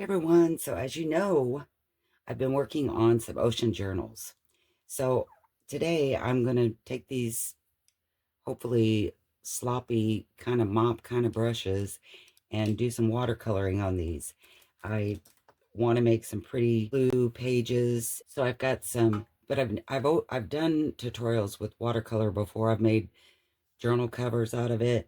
Hey everyone, so as you know, I've been working on some ocean journals. So today I'm going to take these hopefully sloppy kind of mop kind of brushes and do some watercoloring on these. I want to make some pretty blue pages. So I've got some, but I've done tutorials with watercolor before. I've made journal covers out of it,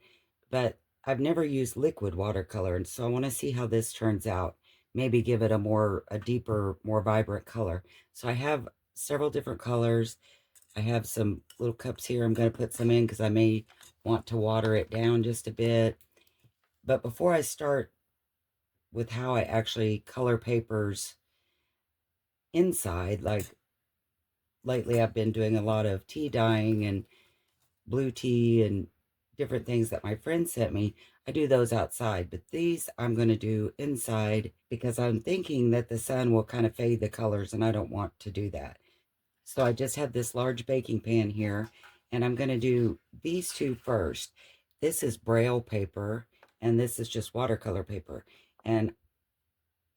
but I've never used liquid watercolor, and so I want to see how this turns out. Maybe give it a deeper, more vibrant color. So I have several different colors. I have some little cups here. I'm going to put some in because I may want to water it down just a bit. But before I start with how I actually color papers inside, like lately I've been doing a lot of tea dyeing and blue tea and different things that my friends sent me. I do those outside, but these I'm going to do inside because I'm thinking that the sun will kind of fade the colors and I don't want to do that. So I just have this large baking pan here and I'm going to do these two first. This is Braille paper and this is just watercolor paper. And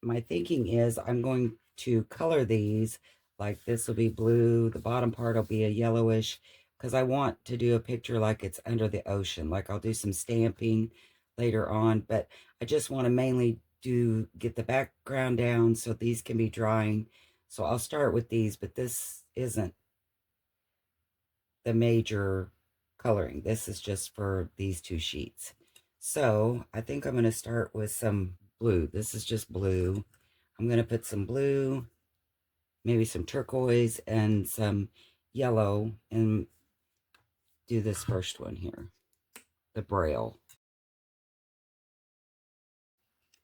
my thinking is I'm going to color these, like this will be blue, the bottom part will be a yellowish, because I want to do a picture like it's under the ocean. Like I'll do some stamping later on, but I just want to mainly get the background down so these can be drying. So I'll start with these, but this isn't the major coloring. This is just for these two sheets. So I think I'm going to start with some blue. This is just blue. I'm going to put some blue, maybe some turquoise and some yellow, and do this first one here, the Braille.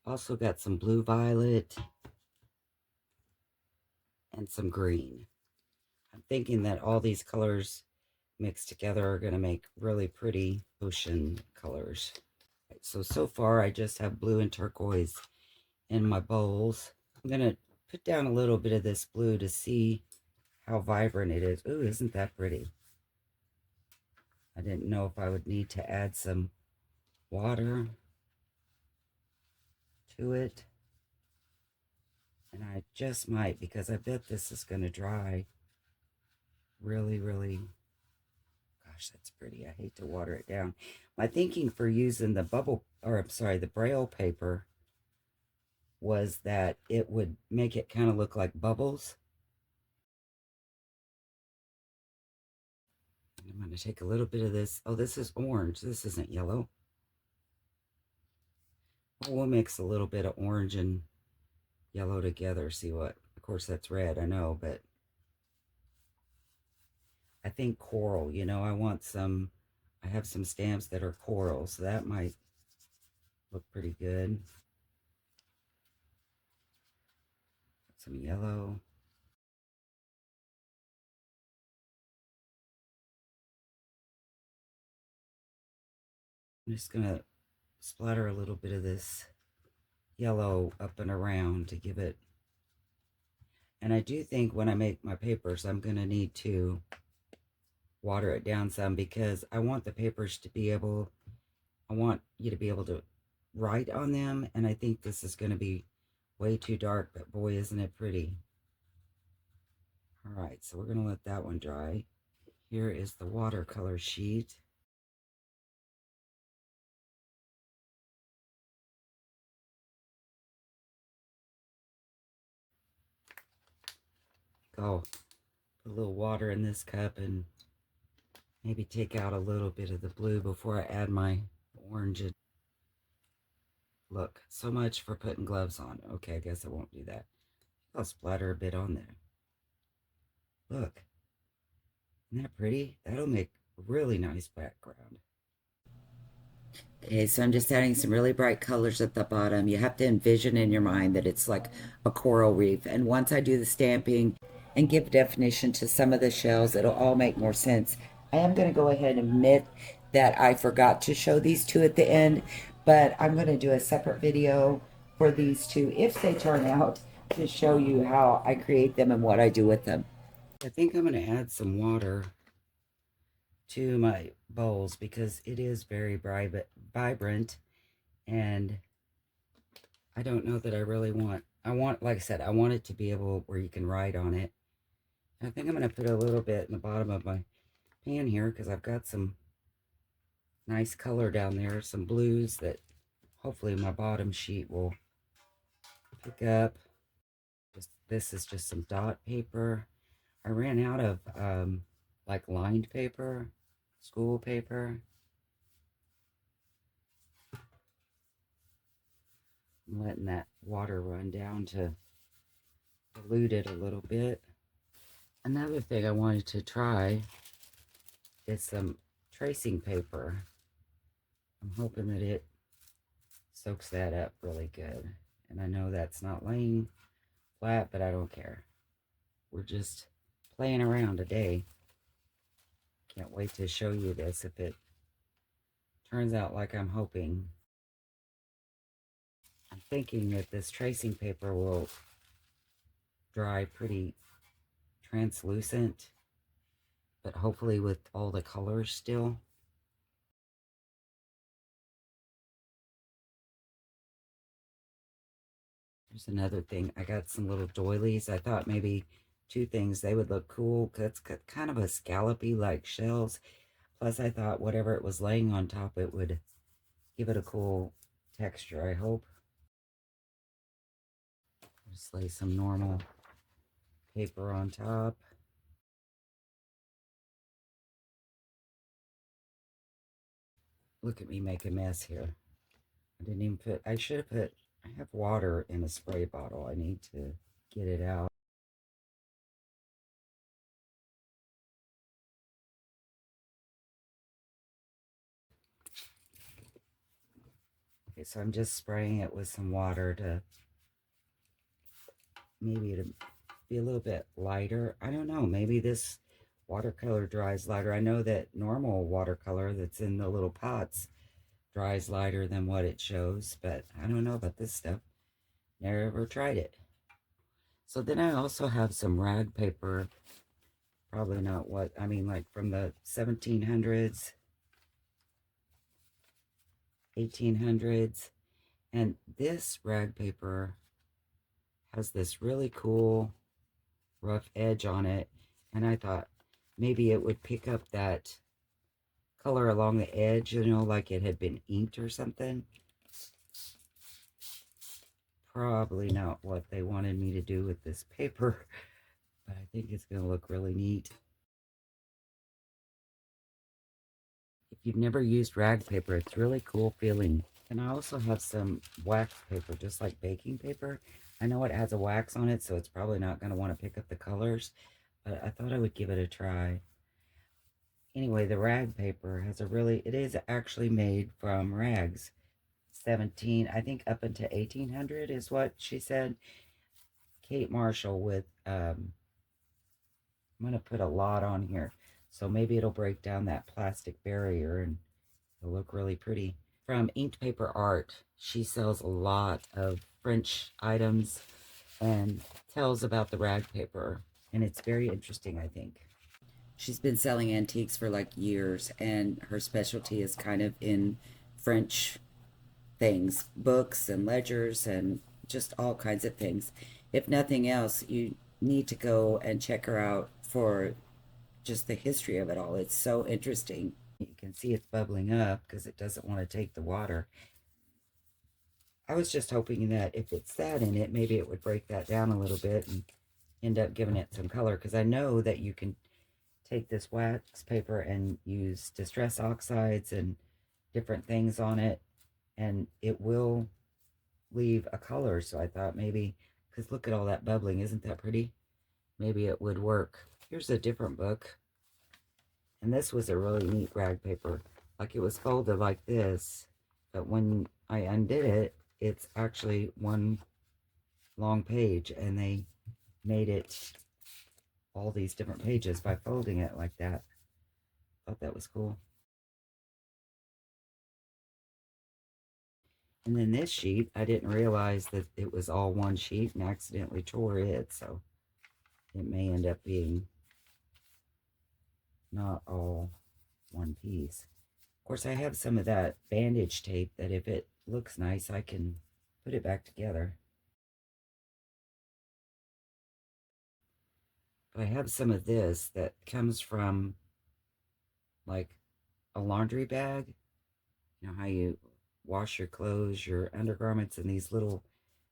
Also got some blue violet and some green. I'm thinking that all these colors mixed together are going to make really pretty ocean colors. So far I just have blue and turquoise in my bowls. I'm going to put down a little bit of this blue to see how vibrant it is. Ooh, isn't that pretty? I didn't know if I would need to add some water to it. And I just might, because I bet this is going to dry really, really. Gosh, that's pretty. I hate to water it down. My thinking for using the the Braille paper was that it would make it kind of look like bubbles. I'm going to take a little bit of this. Oh, this is orange. This isn't yellow. Well, we'll mix a little bit of orange and yellow together. See what? Of course, that's red, I know, but I think coral. I have some stamps that are coral, so that might look pretty good. Some yellow. I'm just going to splatter a little bit of this yellow up and around to give it. And I do think when I make my papers, I'm going to need to water it down some because I want the papers to be able, I want you to be able to write on them. And I think this is going to be way too dark, but boy, isn't it pretty. All right, so we're going to let that one dry. Here is the watercolor sheet. Go put a little water in this cup and maybe take out a little bit of the blue before I add my orange. Look, so much for putting gloves on. Okay, I guess I won't do that. I'll splatter a bit on there. Look, isn't that pretty? That'll make a really nice background. Okay, so I'm just adding some really bright colors at the bottom. You have to envision in your mind that it's like a coral reef. And once I do the stamping and give definition to some of the shells, it'll all make more sense. I am going to go ahead and admit that I forgot to show these two at the end, but I'm going to do a separate video for these two if they turn out to show you how I create them and what I do with them. I think I'm going to add some water to my bowls because it is very vibrant, and I don't know that I really want, like I said, I want it to be able where you can write on it. And I think I'm going to put a little bit in the bottom of my pan here because I've got some nice color down there, some blues that hopefully my bottom sheet will pick up. This is just some dot paper. I ran out of like lined paper, school paper. I'm letting that water run down to dilute it a little bit. Another thing I wanted to try is some tracing paper. I'm hoping that it soaks that up really good. And I know that's not laying flat, but I don't care. We're just playing around today. Can't wait to show you this if it turns out like I'm hoping. I'm thinking that this tracing paper will dry pretty translucent, but hopefully with all the colors still. There's another thing. I got some little doilies. I thought maybe two things. They would look cool because it's got kind of a scallopy like shells. Plus I thought whatever it was laying on top, it would give it a cool texture, I hope. Just lay some normal paper on top. Look at me make a mess here. I didn't even put, I should have put, I have water in a spray bottle. I need to get it out. Okay, so I'm just spraying it with some water to maybe to be a little bit lighter. I don't know. Maybe this watercolor dries lighter. I know that normal watercolor that's in the little pots dries lighter than what it shows, but I don't know about this stuff. Never tried it. So then I also have some rag paper. Probably not what, I mean, like from the 1700s, 1800s. And this rag paper has this really cool rough edge on it. And I thought maybe it would pick up that color along the edge, you know, like it had been inked or something. Probably not what they wanted me to do with this paper, but I think it's going to look really neat. If you've never used rag paper, it's really cool feeling. And I also have some wax paper, just like baking paper. I know it has a wax on it, so it's probably not going to want to pick up the colors, but I thought I would give it a try. Anyway, the rag paper has a really, it is actually made from rags. 17, I think up into 1800 is what she said. Kate Marshall with, I'm going to put a lot on here. So maybe it'll break down that plastic barrier and it'll look really pretty. From Inked Paper Art, she sells a lot of French items and tells about the rag paper. And it's very interesting, I think. She's been selling antiques for like years, and her specialty is kind of in French things, books and ledgers and just all kinds of things. If nothing else, you need to go and check her out for just the history of it all. It's so interesting. You can see it's bubbling up because it doesn't want to take the water. I was just hoping that if it sat in it, maybe it would break that down a little bit and end up giving it some color, because I know that you can take this wax paper and use distress oxides and different things on it, and it will leave a color. So I thought maybe, because look at all that bubbling, isn't that pretty? Maybe it would work. Here's a different book, and this was a really neat rag paper. Like, it was folded like this, but when I undid it, it's actually one long page, and they made it all these different pages by folding it like that. Thought that was cool. And then this sheet, I didn't realize that it was all one sheet and accidentally tore it, so it may end up being not all one piece. Of course, I have some of that bandage tape that if it looks nice, I can put it back together. But I have some of this that comes from like a laundry bag. You know how you wash your clothes, your undergarments in these little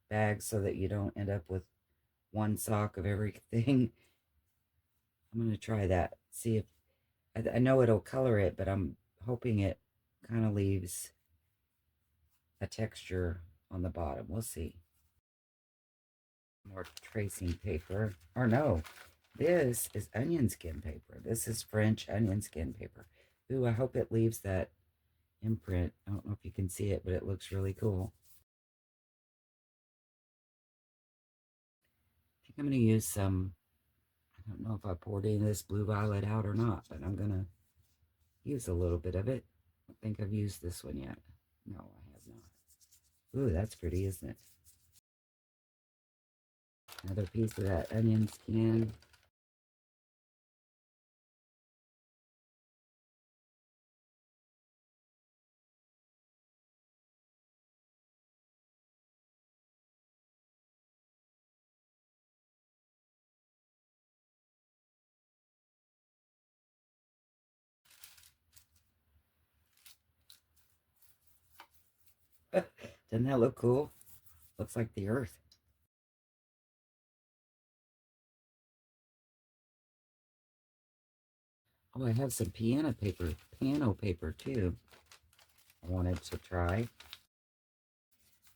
bags so that you don't end up with one sock of everything. I'm going to try that. See if I know it'll color it, but I'm hoping it kind of leaves a texture on the bottom. We'll see. More tracing paper. Or no, this is onion skin paper. This is French onion skin paper. Ooh, I hope it leaves that imprint. I don't know if you can see it, but it looks really cool. I think I'm going to use some, I don't know if I poured any of this blue violet out or not, but I'm going to use a little bit of it. I don't think I've used this one yet. No, I have not. Ooh, that's pretty, isn't it? Another piece of that onion skin. Doesn't that look cool? Looks like the earth. Oh, I have some piano paper too. I wanted to try.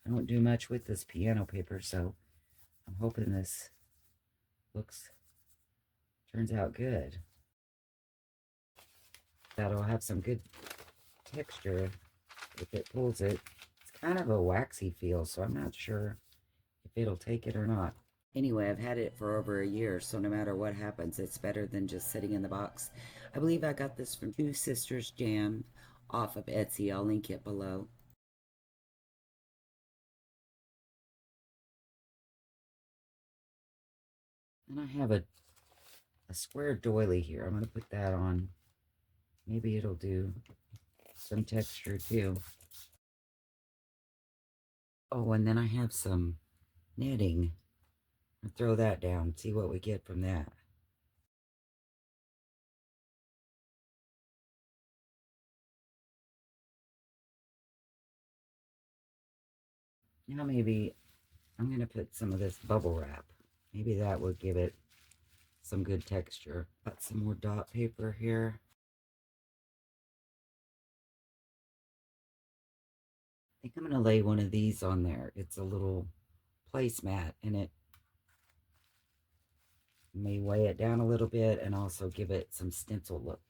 I don't do much with this piano paper, so I'm hoping this turns out good. That'll have some good texture if it pulls it. It's kind of a waxy feel, so I'm not sure if it'll take it or not. Anyway, I've had it for over a year, so no matter what happens, it's better than just sitting in the box. I believe I got this from Two Sisters Jam off of Etsy. I'll link it below. And I have a square doily here. I'm going to put that on. Maybe it'll do some texture too. Oh, and then I have some knitting. I'll throw that down, see what we get from that. Now maybe I'm going to put some of this bubble wrap. Maybe that will give it some good texture. Got some more dot paper here. I think I'm going to lay one of these on there. It's a little placemat, and it may weigh it down a little bit and also give it some stencil look.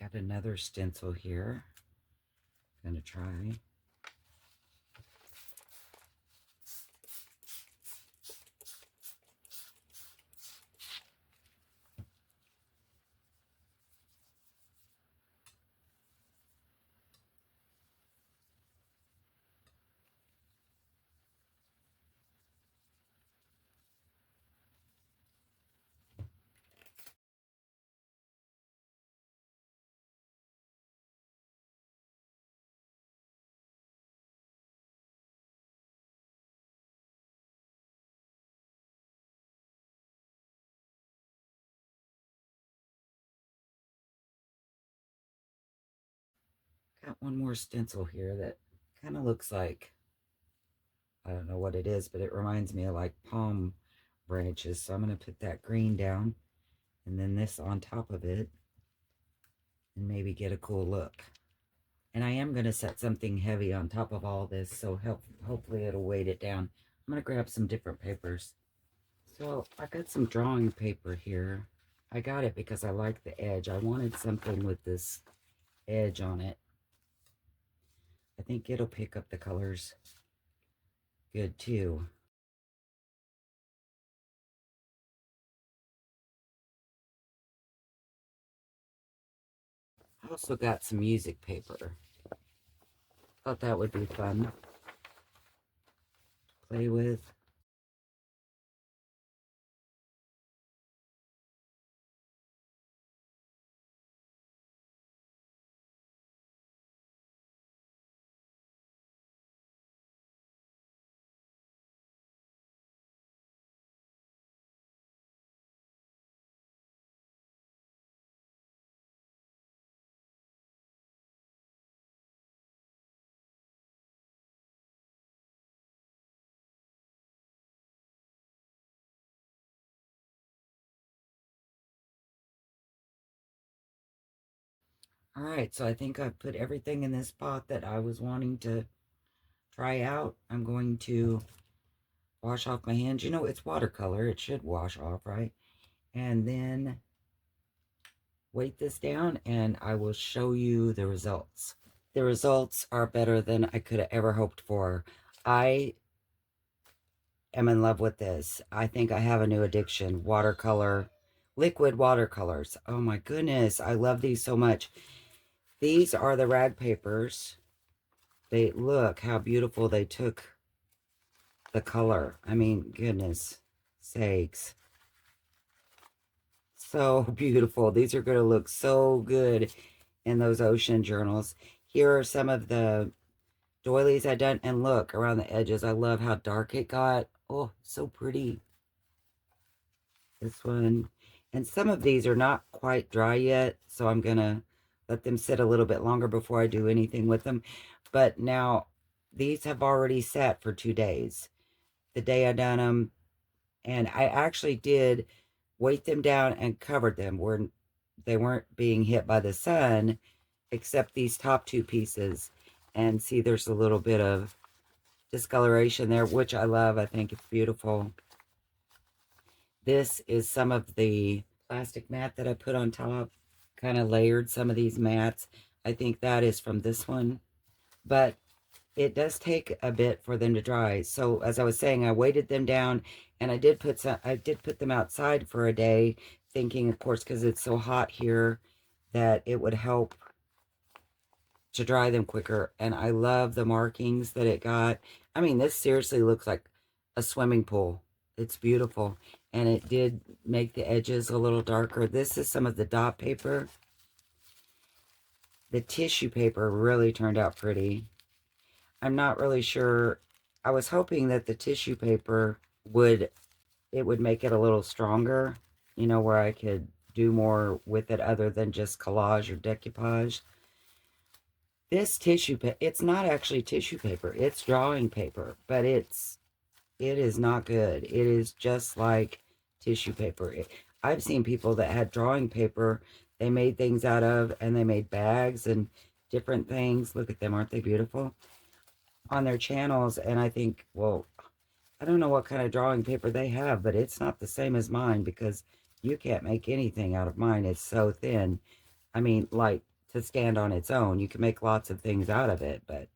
Got another stencil here. Gonna try. Got one more stencil here that kind of looks like, I don't know what it is, but it reminds me of like palm branches. So I'm going to put that green down and then this on top of it and maybe get a cool look. And I am going to set something heavy on top of all this, so hopefully it'll weight it down. I'm going to grab some different papers. So I got some drawing paper here. I got it because I like the edge. I wanted something with this edge on it. I think it'll pick up the colors good too. I also got some music paper. Thought that would be fun to play with. All right, so I think I've put everything in this pot that I was wanting to try out. I'm going to wash off my hands. You know, it's watercolor. It should wash off, right? And then weight this down and I will show you the results. The results are better than I could have ever hoped for. I am in love with this. I think I have a new addiction. Watercolor, liquid watercolors. Oh my goodness, I love these so much. These are the rag papers. They look how beautiful they took the color. I mean, goodness sakes. So beautiful. These are going to look so good in those ocean journals. Here are some of the doilies I done. And look, around the edges, I love how dark it got. Oh, so pretty. This one. And some of these are not quite dry yet, so I'm going to let them sit a little bit longer before I do anything with them. But now, these have already sat for 2 days. The day I done them, and I actually did weight them down and covered them where they weren't being hit by the sun, except these top 2 pieces. And see, there's a little bit of discoloration there, which I love. I think it's beautiful. This is some of the plastic mat that I put on top, kind of layered some of these mats. I think that is from this one, but it does take a bit for them to dry. So as I was saying, I weighted them down and I did put them outside for a day, thinking, of course, because it's so hot here, that it would help to dry them quicker. And I love the markings that it got. I mean, this seriously looks like a swimming pool. It's beautiful. And it did make the edges a little darker. This is some of the dot paper. The tissue paper really turned out pretty. I'm not really sure. I was hoping that the tissue paper would make it a little stronger, you know, where I could do more with it other than just collage or decoupage. This tissue paper, it's not actually tissue paper, it's drawing paper, but it is not good. It is just like tissue paper. I've seen people that had drawing paper they made things out of, and they made bags and different things. Look at them, aren't they beautiful? On their channels, and I think, well, I don't know what kind of drawing paper they have, but it's not the same as mine because you can't make anything out of mine. It's so thin. I mean, like, to stand on its own. You can make lots of things out of it, but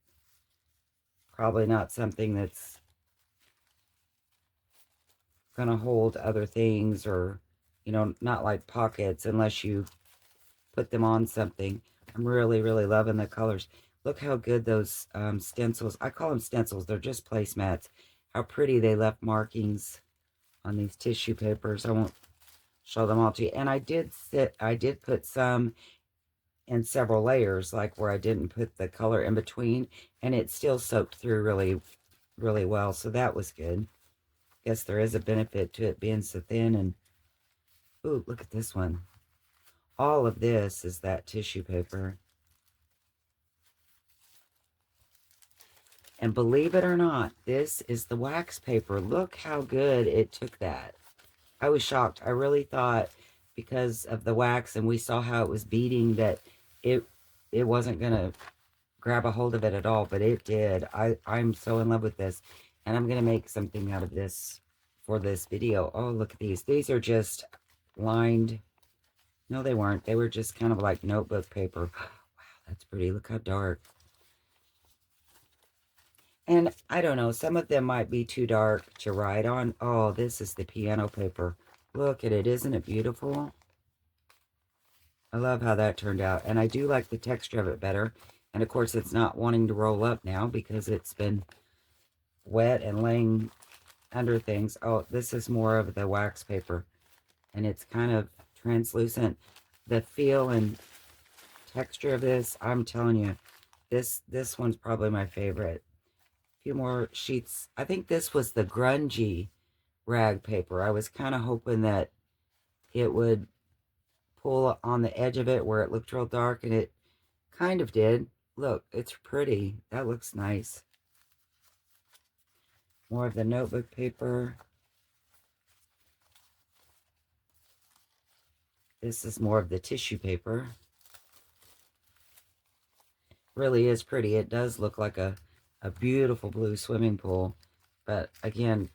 probably not something that's going to hold other things, or, you know, not like pockets unless you put them on something. I'm really, really loving the colors. Look how good those stencils, I call them stencils, they're just placemats. How pretty they left markings on these tissue papers. I won't show them all to you. And I did put some in several layers, like where I didn't put the color in between, and it still soaked through really, really well. So that was good. Guess there is a benefit to it being so thin. And ooh, look at this one. All of this is that tissue paper. And believe it or not, this is the wax paper. Look how good it took that. I was shocked. I really thought, because of the wax and we saw how it was beading, that it wasn't going to grab a hold of it at all, but it did. I'm so in love with this, and I'm going to make something out of this for this video. Oh, look at these. These are just lined. No, they weren't. They were just kind of like notebook paper. Wow, that's pretty. Look how dark. And I don't know, some of them might be too dark to write on. Oh, this is the piano paper. Look at it. Isn't it beautiful? I love how that turned out. And I do like the texture of it better. And of course, it's not wanting to roll up now because it's been wet and laying under things. Oh, this is more of the wax paper. And it's kind of translucent. The feel and texture of this, I'm telling you, this one's probably my favorite. A few more sheets. I think this was the grungy rag paper. I was kind of hoping that it would pull on the edge of it where it looked real dark, and it kind of did. Look, it's pretty. That looks nice. More of the notebook paper. This is more of the tissue paper. really is pretty. It does look like a beautiful blue swimming pool. But again,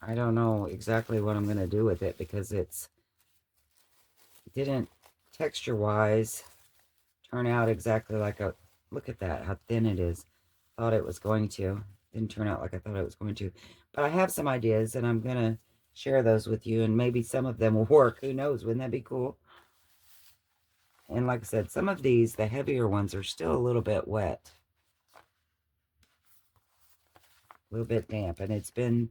I don't know exactly what I'm going to do with it because it didn't, texture-wise, turn out exactly like a... Look at that, how thin it is. Thought it was going to. Didn't turn out like I thought it was going to. But I have some ideas, and I'm going to share those with you, and maybe some of them will work. Who knows? Wouldn't that be cool? And like I said, some of these, the heavier ones, are still a little bit wet. A little bit damp. And it's been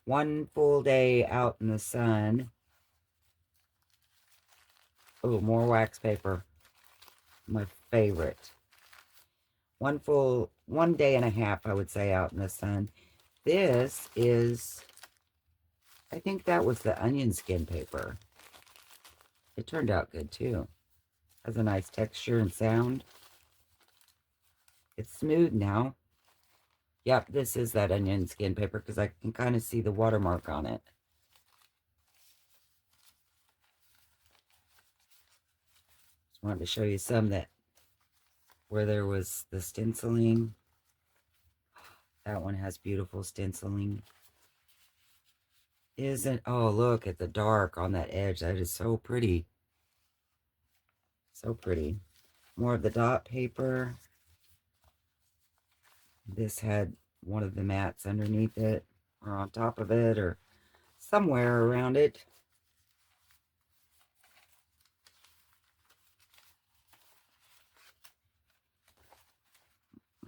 one full day out in the sun. Oh, more wax paper. My favorite. One day and a half, I would say, out in the sun. This is, I think that was the onion skin paper. It turned out good, too. Has a nice texture and sound. It's smooth now. Yep, this is that onion skin paper because I can kind of see the watermark on it. Just wanted to show you some that where there was the stenciling. That one has beautiful stenciling. Isn't... Oh, look at the dark on that edge. That is so pretty. So pretty. More of the dot paper. This had one of the mats underneath it, or on top of it, or somewhere around it.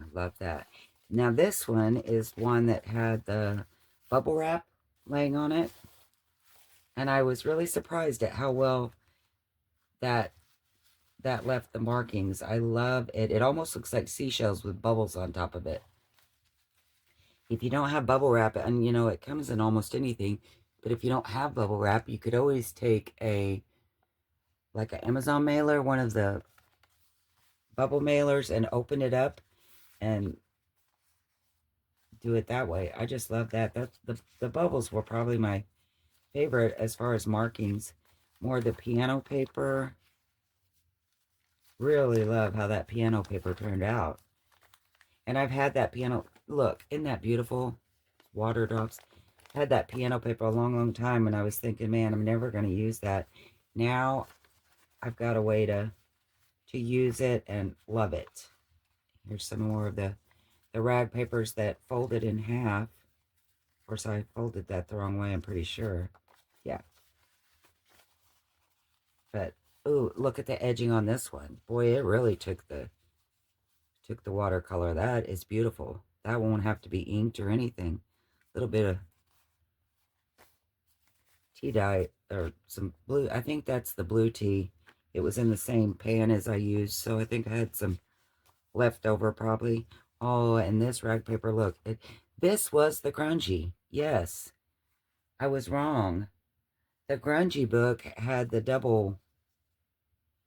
I love that. Now this one is one that had the bubble wrap laying on it. And I was really surprised at how well that left the markings. I love it. It almost looks like seashells with bubbles on top of it. If you don't have bubble wrap, and you know, it comes in almost anything, but if you don't have bubble wrap, you could always take like an Amazon mailer, one of the bubble mailers, and open it up and do it that way. I just love that. The bubbles were probably my favorite as far as markings. More the piano paper. Really love how that piano paper turned out. And I've had that piano... Look, isn't that beautiful? Water drops. I had that piano paper a long, long time, and I was thinking, man, I'm never going to use that. Now, I've got a way to use it and love it. Here's some more of the rag papers that folded in half. Of course, I folded that the wrong way, I'm pretty sure. Yeah. But, ooh, look at the edging on this one. Boy, it really took the watercolor. That is beautiful. That won't have to be inked or anything. A little bit of tea dye or some blue. I think that's the blue tea. It was in the same pan as I used, so I think I had some leftover probably. Oh, and this rag paper, look. This was the grungy. Yes, I was wrong. The grungy book had the double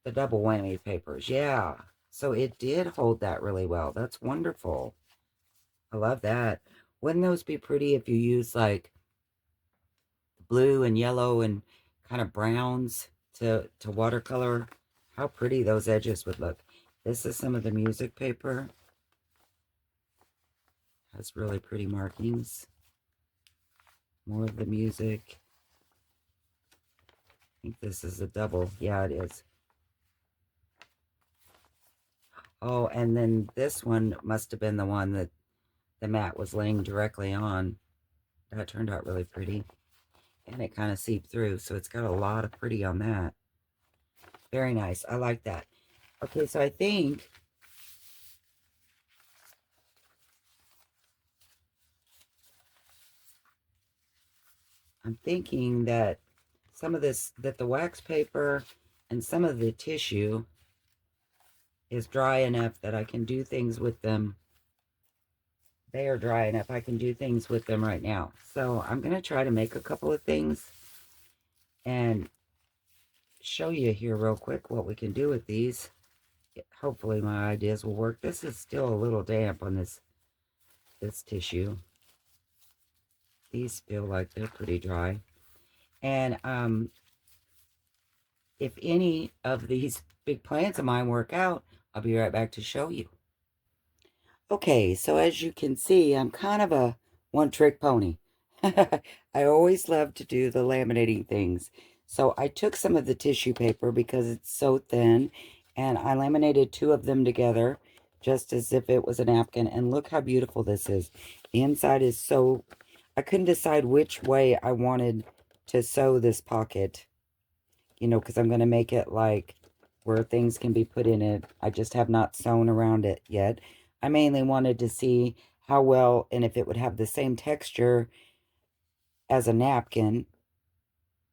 whammy papers. Yeah, so it did hold that really well. That's wonderful. I love that. Wouldn't those be pretty if you use like blue and yellow and kind of browns to watercolor? How pretty those edges would look. This is some of the music paper. Has really pretty markings. More of the music. I think this is a double. Yeah, it is. Oh, and then this one must have been the one that the mat was laying directly on. That turned out really pretty. And it kind of seeped through, so it's got a lot of pretty on that. Very nice. I like that. Okay, so I think I'm thinking that some of this, that the wax paper and some of the tissue is dry enough that I can do things with them. They are dry enough. I can do things with them right now. So I'm going to try to make a couple of things and show you here real quick what we can do with these. Hopefully my ideas will work. This is still a little damp on this tissue. These feel like they're pretty dry. And if any of these big plants of mine work out, I'll be right back to show you. Okay, so as you can see, I'm kind of a one-trick pony. I always love to do the laminating things. So I took some of the tissue paper because it's so thin, and I laminated two of them together just as if it was a napkin. And look how beautiful this is. The inside is so... I couldn't decide which way I wanted to sew this pocket, you know, because I'm going to make it like where things can be put in it. I just have not sewn around it yet. I mainly wanted to see how well and if it would have the same texture as a napkin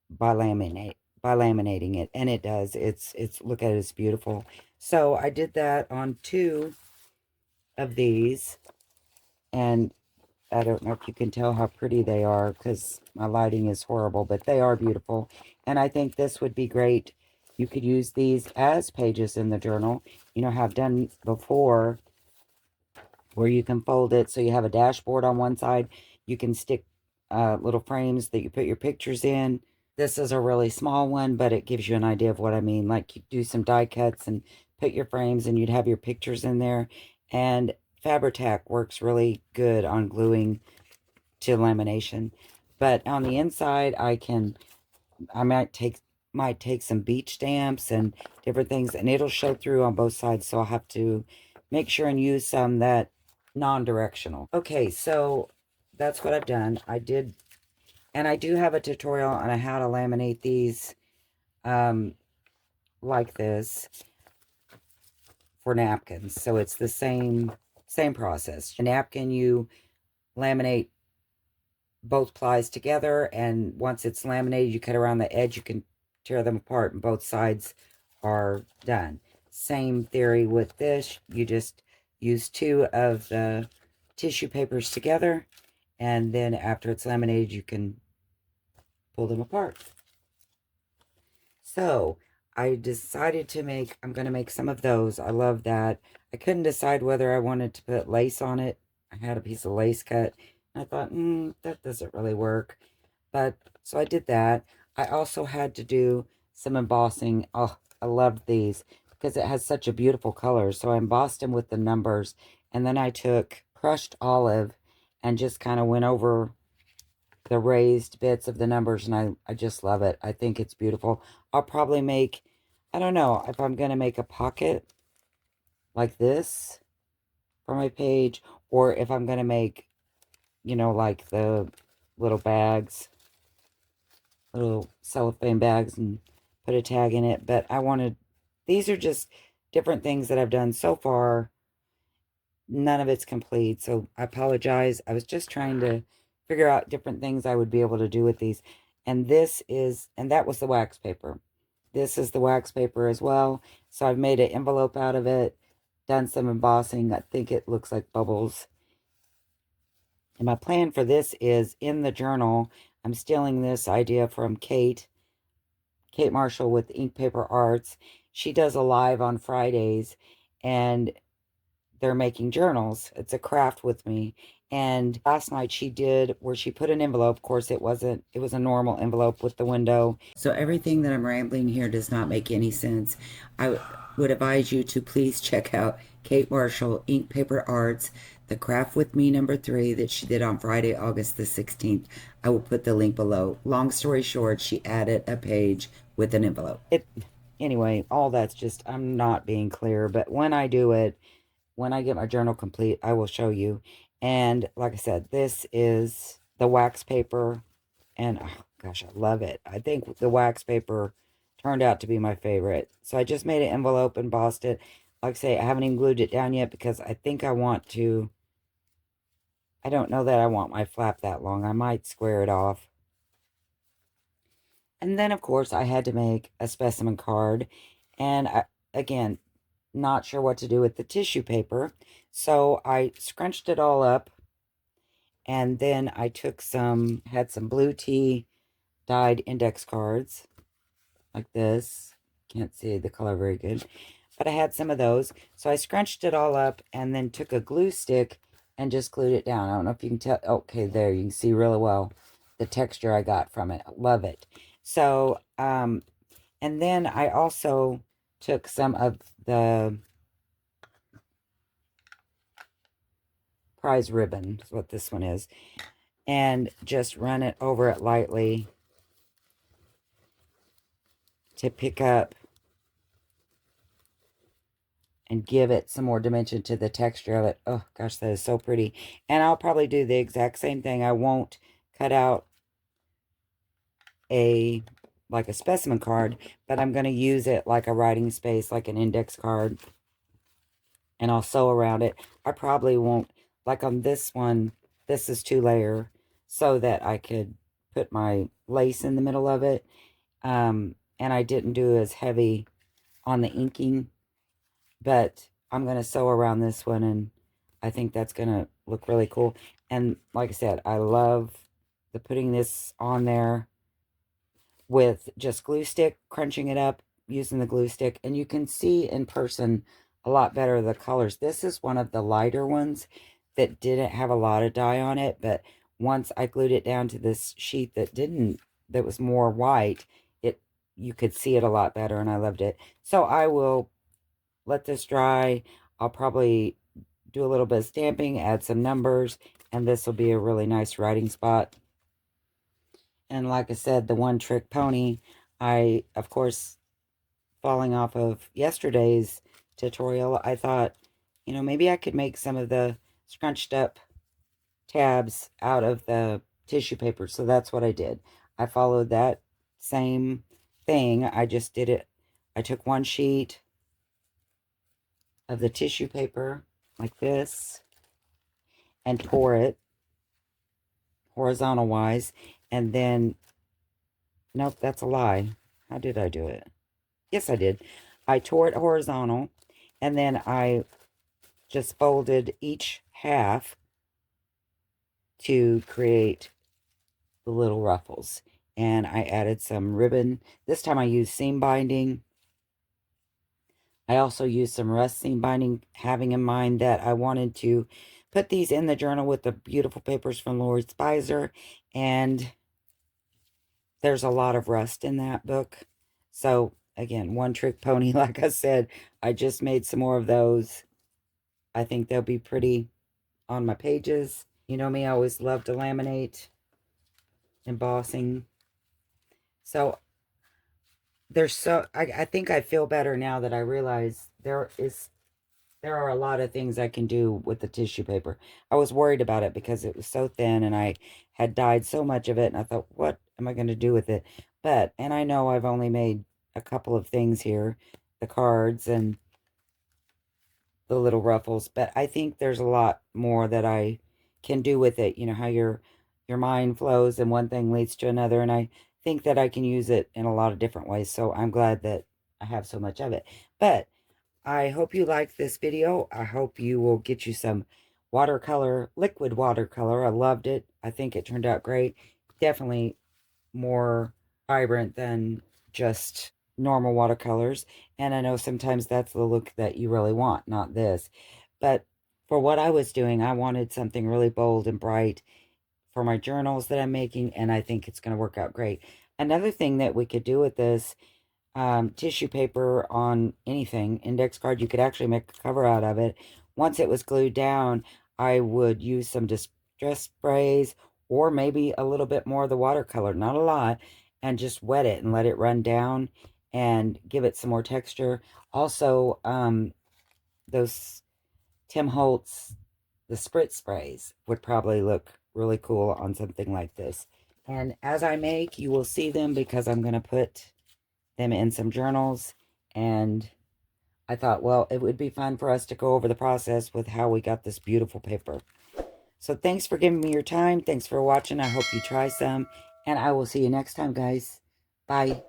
by laminating it, and it does. It's look at it, it's beautiful. So I did that on two of these, and I don't know if you can tell how pretty they are because my lighting is horrible, but they are beautiful. And I think this would be great. You could use these as pages in the journal. You know how I've done before where you can fold it so you have a dashboard on one side. You can stick little frames that you put your pictures in. This is a really small one, but it gives you an idea of what I mean. Like you do some die cuts and put your frames and you'd have your pictures in there. And Fabri-Tac works really good on gluing to lamination. But on the inside, I might take some beach stamps and different things, and it'll show through on both sides. So I'll have to make sure and use some that non-directional. Okay, so that's what I've done. I did, and I do have a tutorial on how to laminate these like this for napkins. So it's the same process. A napkin, you laminate both plies together, and once it's laminated, you cut around the edge, you can tear them apart, and both sides are done. Same theory with this. You just use two of the tissue papers together, and then after it's laminated, you can pull them apart. So I decided I'm going to make some of those. I love that. I couldn't decide whether I wanted to put lace on it. I had a piece of lace cut. And I thought, that doesn't really work. But so I did that. I also had to do some embossing. Oh, I loved these because it has such a beautiful color. So I embossed them with the numbers. And then I took crushed olive and just kind of went over the raised bits of the numbers, and I just love it. I think it's beautiful. I'll probably make, I don't know, if I'm going to make a pocket like this for my page, or if I'm going to make, you know, like the little bags, little cellophane bags, and put a tag in it. But these are just different things that I've done so far. None of it's complete, so I apologize. I was just trying to figure out different things I would be able to do with these. And that was the wax paper. This is the wax paper as well. So I've made an envelope out of it, done some embossing. I think it looks like bubbles. And my plan for this is in the journal, I'm stealing this idea from Kate Marshall with Ink Paper Arts. She does a live on Fridays, and they're making journals. It's a craft with me. And last night she did where she put an envelope. Of course, it was a normal envelope with the window. So everything that I'm rambling here does not make any sense. I would advise you to please check out Kate Marshall, Ink Paper Arts, the Craft with Me #3 that she did on Friday, August the 16th. I will put the link below. Long story short, she added a page with an envelope. Anyway, all that's just, I'm not being clear, but when I do it, when I get my journal complete, I will show you. And like I said, this is the wax paper. And oh gosh, I love it. I think the wax paper turned out to be my favorite. So I just made an envelope, embossed it. Like I say, I haven't even glued it down yet because I think I don't know that I want my flap that long. I might square it off. And then, of course, I had to make a specimen card. And again, not sure what to do with the tissue paper. So I scrunched it all up, and then I had some blue tea dyed index cards like this. Can't see the color very good, but I had some of those. So I scrunched it all up and then took a glue stick and just glued it down. I don't know if you can tell. Okay, there, you can see really well the texture I got from it. Love it. So, and then I also took some of the prize ribbon is what this one is. And just run it over it lightly to pick up and give it some more dimension to the texture of it. Oh gosh, that is so pretty. And I'll probably do the exact same thing. I won't cut out like a specimen card, but I'm going to use it like a writing space, like an index card, and I'll sew around it. I probably won't, like on this one, this is 2-layer, so that I could put my lace in the middle of it. And I didn't do as heavy on the inking, but I'm going to sew around this one, and I think that's going to look really cool. And like I said, I love the putting this on there with just glue stick, crunching it up using the glue stick, and you can see in person a lot better the colors. This is one of the lighter ones that didn't have a lot of dye on it, but once I glued it down to this sheet that was more white, you could see it a lot better, and I loved it. So I will let this dry. I'll probably do a little bit of stamping, add some numbers, and this will be a really nice writing spot. And like I said, the one trick pony, of course, falling off of yesterday's tutorial, I thought, maybe I could make some of the scrunched up tabs out of the tissue paper. So that's what I did. I followed that same thing. I just did it. I took one sheet of the tissue paper like this and tore it horizontal wise, and then, nope, that's a lie. How did I do it? Yes, I did. I tore it horizontal, and then I just folded each half to create the little ruffles. And I added some ribbon. This time I used seam binding. I also used some rust seam binding, having in mind that I wanted to put these in the journal with the beautiful papers from Lori Spicer, and there's a lot of rust in that book. So again, one trick pony. Like I said, I just made some more of those. I think they'll be pretty on my pages. You know me, I always love to laminate, embossing. So I think I feel better now that I realize there are a lot of things I can do with the tissue paper. I was worried about it because it was so thin and I had dyed so much of it, and I thought, what am I going to do with it? And I know I've only made a couple of things here, the cards and the little ruffles, but I think there's a lot more that I can do with it. You know how your mind flows and one thing leads to another, and I think that I can use it in a lot of different ways. So I'm glad that I have so much of it. But I hope you liked this video. I hope you will get you some watercolor, liquid watercolor. I loved it. I think it turned out great. Definitely more vibrant than just normal watercolors. And I know sometimes that's the look that you really want, not this. But for what I was doing, I wanted something really bold and bright for my journals that I'm making, and I think it's going to work out great. Another thing that we could do with this tissue paper on anything, index card, you could actually make a cover out of it. Once it was glued down, I would use some distress sprays or maybe a little bit more of the watercolor, not a lot, and just wet it and let it run down and give it some more texture. Also, those Tim Holtz, the spritz sprays would probably look really cool on something like this. And as I make, you will see them because I'm going to put them in some journals, and I thought, well, it would be fun for us to go over the process with how we got this beautiful paper. So thanks for giving me your time. Thanks for watching. I hope you try some, and I will see you next time, guys. Bye.